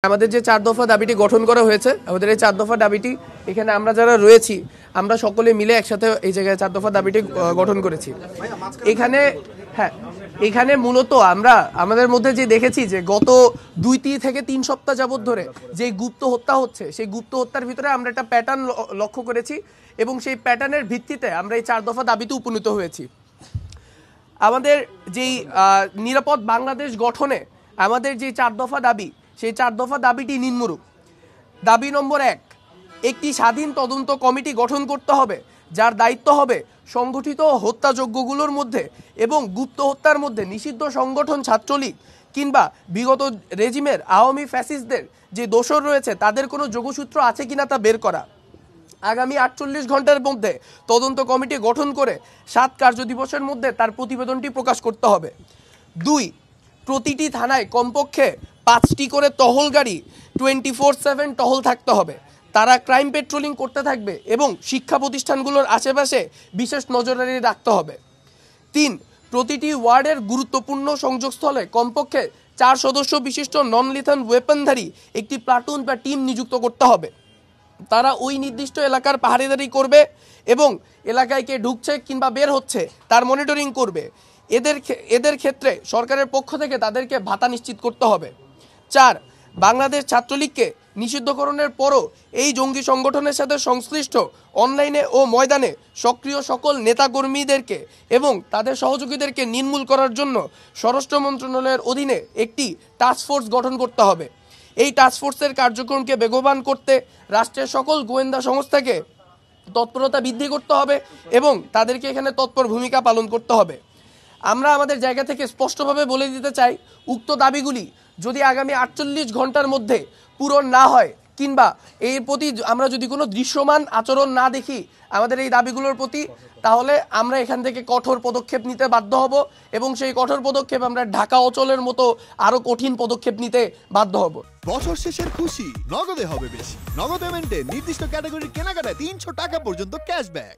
আমাদের যে 4 দফা দাবিটি গঠন করা হয়েছে, আমাদের এই 4 দফা দাবিটি এখানে আমরা যারা রয়েছি আমরা সকলে মিলে একসাথে এই জায়গায় 4 দফা দাবিটি গঠন করেছি। এখানে মূলত আমরা আমাদের মধ্যে যে দেখেছি যে গত 2 থেকে 3 সপ্তাহ যাবত ধরে যে গুপ্ত হত্যা হচ্ছে, সেই গুপ্ত হত্যার ভিতরে আমরা একটা প্যাটার্ন লক্ষ্য করেছি এবং সেই প্যাটার্নের ভিত্তিতে আমরা এই 4 দফা দাবিতে উপনীত হয়েছি। আমাদের যেই নিরাপদ বাংলাদেশ গঠনে আমাদের যে 4 দফা দাবি, সেই 4 দফা দাবিটি নিম্নরূপ। দাবি নম্বর 1, একটি স্বাধীন তদন্ত কমিটি গঠন করতে হবে যার দায়িত্ব হবে সংগঠিত হত্যাযজ্ঞগুলোর মধ্যে এবং গুপ্ত হত্যার মধ্যে নিষিদ্ধ সংগঠন ছাত্রলীগ কিংবা বিগত রেজিমের আওয়ামী ফ্যাসিস্টদের যে দোষর রয়েছে তাদের কোনো যোগসূত্র আছে কিনা তা বের করা। আগামী 48 ঘন্টার মধ্যে তদন্ত কমিটি গঠন করে 7 কার্যদিবসের মধ্যে তার প্রতিবেদনটি প্রকাশ করতে হবে। 2, প্রতিটি থানায় কমপক্ষে 5টি করে টহল গাড়ি 24/7 টহল থাকতে হবে। তারা ক্রাইম পেট্রোলিং করতে থাকবে এবং শিক্ষা প্রতিষ্ঠানগুলোর আশেপাশে বিশেষ নজরদারি রাখতে হবে। 3, প্রতিটি ওয়ার্ডের গুরুত্বপূর্ণ সংযোগস্থলে কমপক্ষে 4 সদস্য বিশিষ্ট নন লিথাল ওয়েপনধারী একটি প্লাটুন বা টিম নিযুক্ত করতে হবে। তারা ওই নির্দিষ্ট এলাকার পাহারাদারি করবে এবং এলাকায় কে ঢুকছে কিংবা বের হচ্ছে তার মনিটরিং করবে। এদের ক্ষেত্রে সরকারের পক্ষ থেকে তাদেরকে ভাতা নিশ্চিত করতে হবে। 4, বাংলাদেশ ছাত্রলীগকে নিষিদ্ধকরণের পরও এই জঙ্গি সংগঠনের সাথে সংশ্লিষ্ট অনলাইনে ও ময়দানে সক্রিয় সকল নেতাকর্মীদেরকে এবং তাদের সহযোগীদেরকে নির্মূল করার জন্য স্বরাষ্ট্র মন্ত্রণালয়ের অধীনে একটি টাস্কফোর্স গঠন করতে হবে। এই টাস্কফোর্সের কার্যক্রমকে বেগবান করতে রাষ্ট্রের সকল গোয়েন্দা সংস্থাকে তৎপরতা বৃদ্ধি করতে হবে এবং তাদেরকে এখানে তৎপর ভূমিকা পালন করতে হবে। আমরা আমাদের জায়গা থেকে স্পষ্টভাবে বলে দিতে চাই, উক্ত দাবিগুলি যদি আগামী 48 ঘন্টার মধ্যে পূরণ না হয় কিংবা এর প্রতি আমরা যদি কোনো দৃশ্যমান আচরণ না দেখি আমাদের এই দাবিগুলোর প্রতি, তাহলে আমরা এখান থেকে কঠোর পদক্ষেপ নিতে বাধ্য হব এবং সেই কঠোর পদক্ষেপ আমরা ঢাকা অচলের মতো আরো কঠিন পদক্ষেপ নিতে বাধ্য হব। বছর শেষের খুশি নগদে হবে বেশি। নগদ পেমেন্টে নির্দিষ্ট ক্যাটাগরির কেনাকাটায় 300 টাকা পর্যন্ত ক্যাশব্যাক।